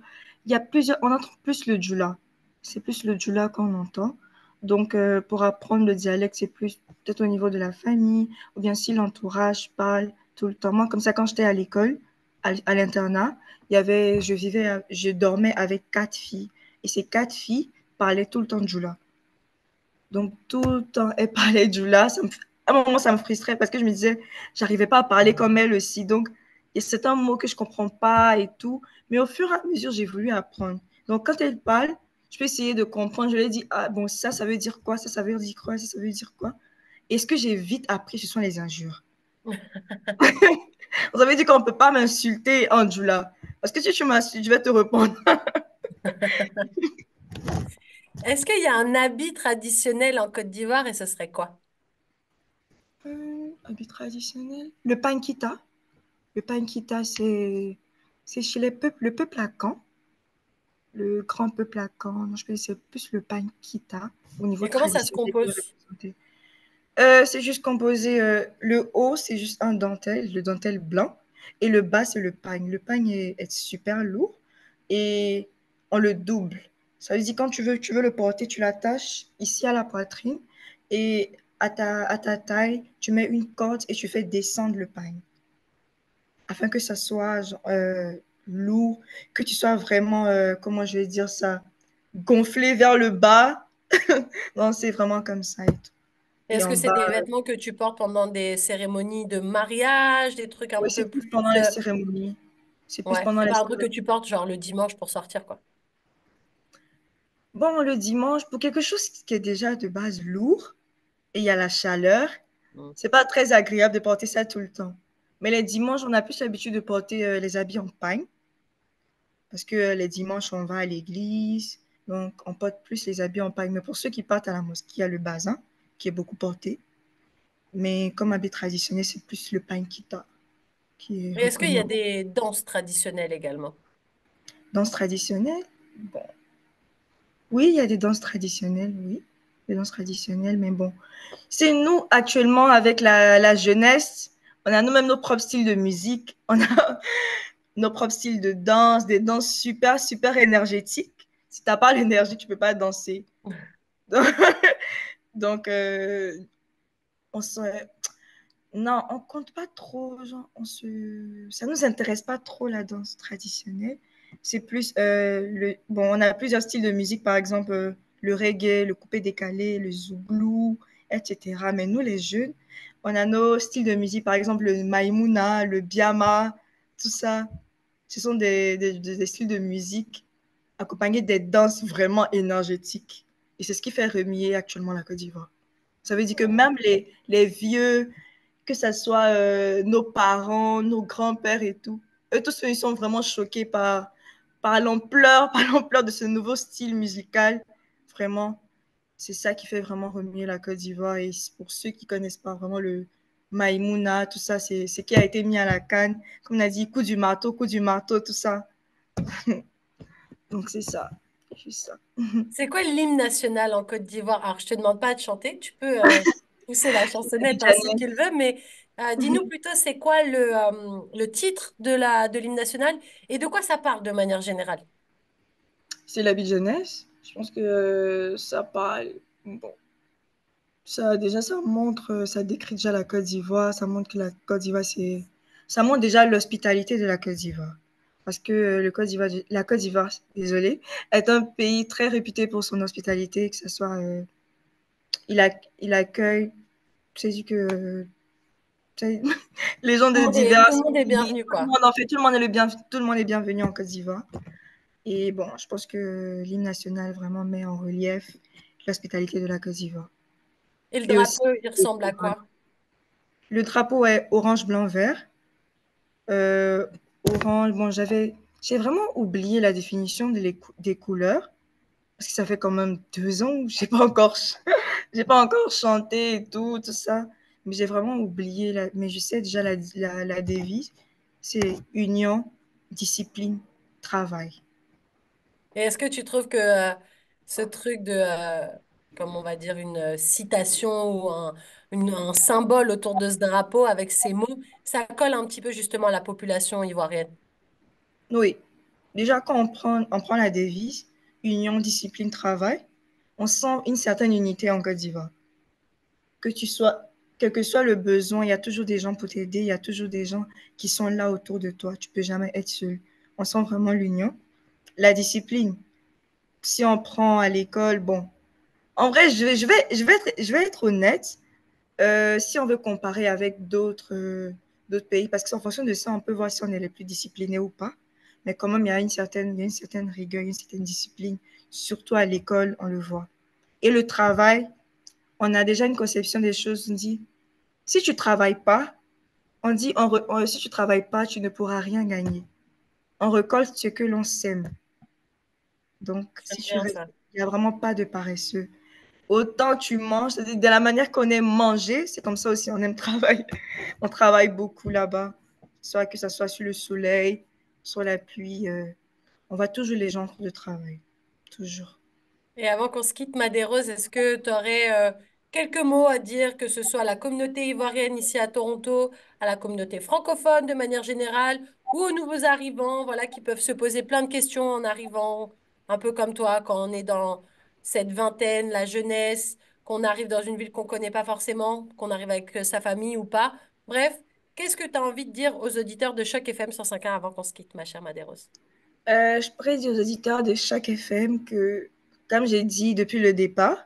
on entend plus le djoula. C'est plus le djoula qu'on entend. Donc, pour apprendre le dialecte, c'est plus peut-être au niveau de la famille, ou bien si l'entourage parle tout le temps. Moi, comme ça, quand j'étais à l'école, à l'internat, je dormais avec 4 filles. Et ces 4 filles parlaient tout le temps djoula. Donc, tout le temps, elle parlait djoula. À un moment, ça me frustrait parce que je me disais, j'arrivais pas à parler comme elle aussi. Donc, c'est un mot que je comprends pas et tout. Mais au fur et à mesure, j'ai voulu apprendre. Donc, quand elle parle, je peux essayer de comprendre. Je lui ai dit, ah bon, ça veut dire quoi? Ça veut dire quoi? Ça veut dire quoi? Et ce que j'ai vite appris, ce sont les injures. On avait dit qu'on ne peut pas m'insulter en djoula. Parce que si tu m'insultes, je vais te répondre. Est-ce qu'il y a un habit traditionnel en Côte d'Ivoire et ce serait quoi? Habit traditionnel. Le pankita. Le pankita, c'est chez le peuple Akan, le grand peuple Akan. Non, je pense que c'est plus le pankita au niveau Et comment ça se traditionnel qui est compose? représenté. C'est juste composé, le haut, c'est juste un dentelle, le dentelle blanc, et le bas, c'est le pagne. Le pagne est super lourd et on le double. Ça veut dire quand tu veux le porter, tu l'attaches ici à la poitrine et à ta taille, tu mets une corde et tu fais descendre le pagne afin que ça soit lourd, que tu sois vraiment, comment je vais dire ça, gonflé vers le bas. Non, c'est vraiment comme ça et tout. Et Est-ce que en c'est bas, des vêtements que tu portes pendant des cérémonies de mariage, des trucs un oui, peu c'est plus plus... pendant les cérémonies. C'est plus Ouais, pendant c'est les pas un truc que cérémonies. tu portes genre le dimanche pour sortir, quoi. Bon, le dimanche, pour quelque chose qui est déjà de base lourd, et il y a la chaleur, Mm. c'est pas très agréable de porter ça tout le temps. Mais les dimanches, on a plus l'habitude de porter les habits en pagne, parce que les dimanches, on va à l'église, donc on porte plus les habits en pagne. Mais pour ceux qui partent à la mosquée, il y a le bazin, qui est beaucoup porté. Mais comme habit traditionnel, c'est plus le pagne qui est Et est-ce qu'il y a recommandé. des danses traditionnelles également? Danse traditionnelle, bon, oui, il y a des danses traditionnelles, oui, des danses traditionnelles, mais bon. C'est nous, actuellement, avec la jeunesse, on a nous-mêmes nos propres styles de musique, on a nos propres styles de danse, des danses super, super énergétiques. Si tu n'as pas l'énergie, tu ne peux pas danser. Donc, on se... Non, on compte pas trop, genre, ça nous intéresse pas trop la danse traditionnelle. C'est plus bon, on a plusieurs styles de musique, par exemple le reggae, le coupé décalé, le zouglou, etc. Mais nous, les jeunes, on a nos styles de musique, par exemple le maïmouna, le biama, tout ça. Ce sont des styles de musique accompagnés des danses vraiment énergétiques. Et c'est ce qui fait remuer actuellement la Côte d'Ivoire. Ça veut dire que même les vieux, que ce soit nos parents, nos grands-pères et tout, eux tous, ils sont vraiment choqués par l'ampleur, par l'ampleur de ce nouveau style musical. Vraiment, c'est ça qui fait vraiment remuer la Côte d'Ivoire. Et pour ceux qui ne connaissent pas vraiment le Maïmouna, tout ça, c'est ce qui a été mis à la canne. Comme on a dit, coup du marteau, tout ça. Donc, c'est ça. Juste ça. C'est quoi l'hymne national en Côte d'Ivoire? Alors, je te demande pas de chanter, tu peux pousser la chansonnette hein, si tu le veux, mais dis-nous plutôt c'est quoi le titre de l'hymne national et de quoi ça parle de manière générale? C'est la vie de jeunesse. Je pense que ça parle. Bon, déjà, ça montre, ça décrit déjà la Côte d'Ivoire. Ça montre que la Côte d'Ivoire, c'est. Ça montre déjà l'hospitalité de la Côte d'Ivoire. Parce que la Côte d'Ivoire, désolé, est un pays très réputé pour son hospitalité, que ce soit. Il accueille. Tu sais que. Les gens de divers. Tout le monde est bienvenu, Tout le quoi. monde, en fait, tout le monde est bienvenu en Côte d'Ivoire. Et bon, je pense que l'hymne national vraiment met en relief l'hospitalité de la Côte d'Ivoire. Et le Et aussi, drapeau, il ressemble à quoi? le drapeau est orange, blanc, vert. Euh, Orange, bon, j'ai vraiment oublié la définition des couleurs parce que ça fait quand même 2 ans où j'ai pas encore chanté et tout ça. Mais j'ai vraiment oublié, mais je sais déjà la devise, c'est union, discipline, travail. Et est-ce que tu trouves que ce truc de, comme on va dire, une citation ou un symbole autour de ce drapeau avec ces mots, ça colle un petit peu justement à la population ivoirienne? Oui, déjà quand on prend la devise, union, discipline, travail, on sent une certaine unité en Côte d'Ivoire. Que tu sois, quel que soit le besoin, il y a toujours des gens pour t'aider, il y a toujours des gens qui sont là autour de toi. Tu peux jamais être seul. On sent vraiment l'union. La discipline, si on prend à l'école, bon, en vrai, je vais être honnête. Si on veut comparer avec d'autres pays, parce que c'est en fonction de ça, on peut voir si on est les plus disciplinés ou pas. Mais quand même, il y a une certaine rigueur, une certaine discipline, surtout à l'école, on le voit. Et le travail, on a déjà une conception des choses. On dit, si tu travailles pas, on dit, si tu travailles pas, tu ne pourras rien gagner. On récolte ce que l'on sème. Donc, si J'aime tu bien restes, ça. il n'y a vraiment pas de paresseux. Autant tu manges, c'est-à-dire de la manière qu'on aime manger, c'est comme ça aussi on aime travailler. On travaille beaucoup là-bas, soit que ce soit sur le soleil, sur la pluie. On va toujours les gens de travail, toujours. Et avant qu'on se quitte, Madérose, est-ce que tu aurais quelques mots à dire, que ce soit à la communauté ivoirienne ici à Toronto, à la communauté francophone de manière générale, ou aux nouveaux arrivants, voilà, qui peuvent se poser plein de questions en arrivant, un peu comme toi, quand on est dans cette vingtaine, la jeunesse, qu'on arrive dans une ville qu'on connaît pas forcément, qu'on arrive avec sa famille ou pas. Bref, qu'est-ce que tu as envie de dire aux auditeurs de Choc FM 105.1 avant qu'on se quitte, ma chère Madérose? Je pourrais dire aux auditeurs de chaque FM que, comme j'ai dit depuis le départ,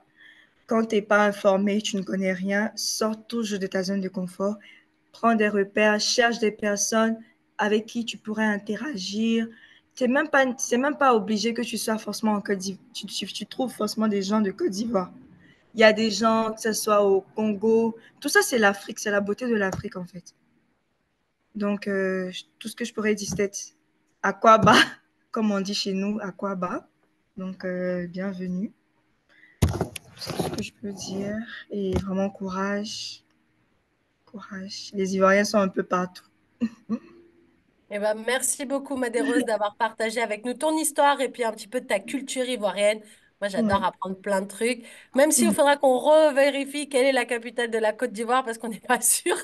quand tu n'es pas informé, tu ne connais rien, sors toujours de ta zone de confort, prends des repères, cherche des personnes avec qui tu pourrais interagir. C'est même pas obligé que tu sois forcément en Côte d'Ivoire. Tu trouves forcément des gens de Côte d'Ivoire. Il y a des gens, que ce soit au Congo. Tout ça, c'est l'Afrique. C'est la beauté de l'Afrique, en fait. Donc, tout ce que je pourrais dire, c'est à quoi bas, comme on dit chez nous, à quoi bas. Donc, bienvenue. C'est tout ce que je peux dire. Et vraiment, courage. Courage. Les Ivoiriens sont un peu partout. Eh ben, merci beaucoup, Madérose, d'avoir partagé avec nous ton histoire et puis un petit peu de ta culture ivoirienne. Moi, j'adore Ouais. apprendre plein de trucs, même s'il faudra qu'on revérifie quelle est la capitale de la Côte d'Ivoire parce qu'on n'est pas sûr.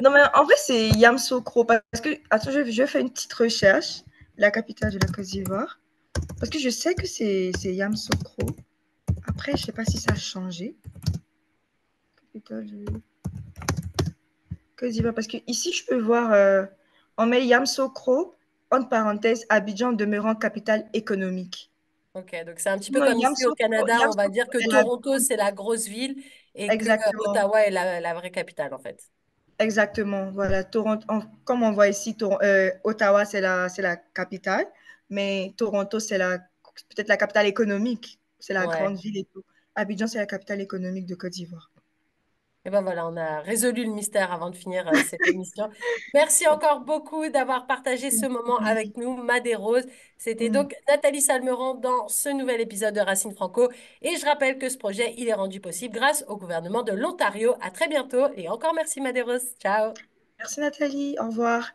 Non, mais en vrai, c'est Yamoussoukro. Parce que, attends, je vais faire une petite recherche. La capitale de la Côte d'Ivoire. Parce que je sais que c'est Yamoussoukro. Après, je ne sais pas si ça a changé. Capitale de Côte d'Ivoire. Parce que ici, je peux voir, on met Yamoussoukro, entre parenthèses, Abidjan demeurant capitale économique. Ok, donc c'est un petit peu Non, comme ici au Canada, on va dire Yamoussoukro que est la... Toronto, c'est la grosse ville et que Exactement. Ottawa est la vraie capitale, en fait. Exactement. Voilà. Comme on voit ici, Ottawa, c'est la capitale. Mais Toronto, peut-être la capitale économique. C'est la Ouais. grande ville et tout. Abidjan, c'est la capitale économique de Côte d'Ivoire. Et ben voilà, on a résolu le mystère avant de finir cette émission. Merci encore beaucoup d'avoir partagé ce moment avec nous, Madérose. C'était Mm. donc Nathalie Salmeron dans ce nouvel épisode de Racine Franco. Et je rappelle que ce projet, il est rendu possible grâce au gouvernement de l'Ontario. À très bientôt et encore merci Madérose. Ciao. Merci Nathalie, au revoir.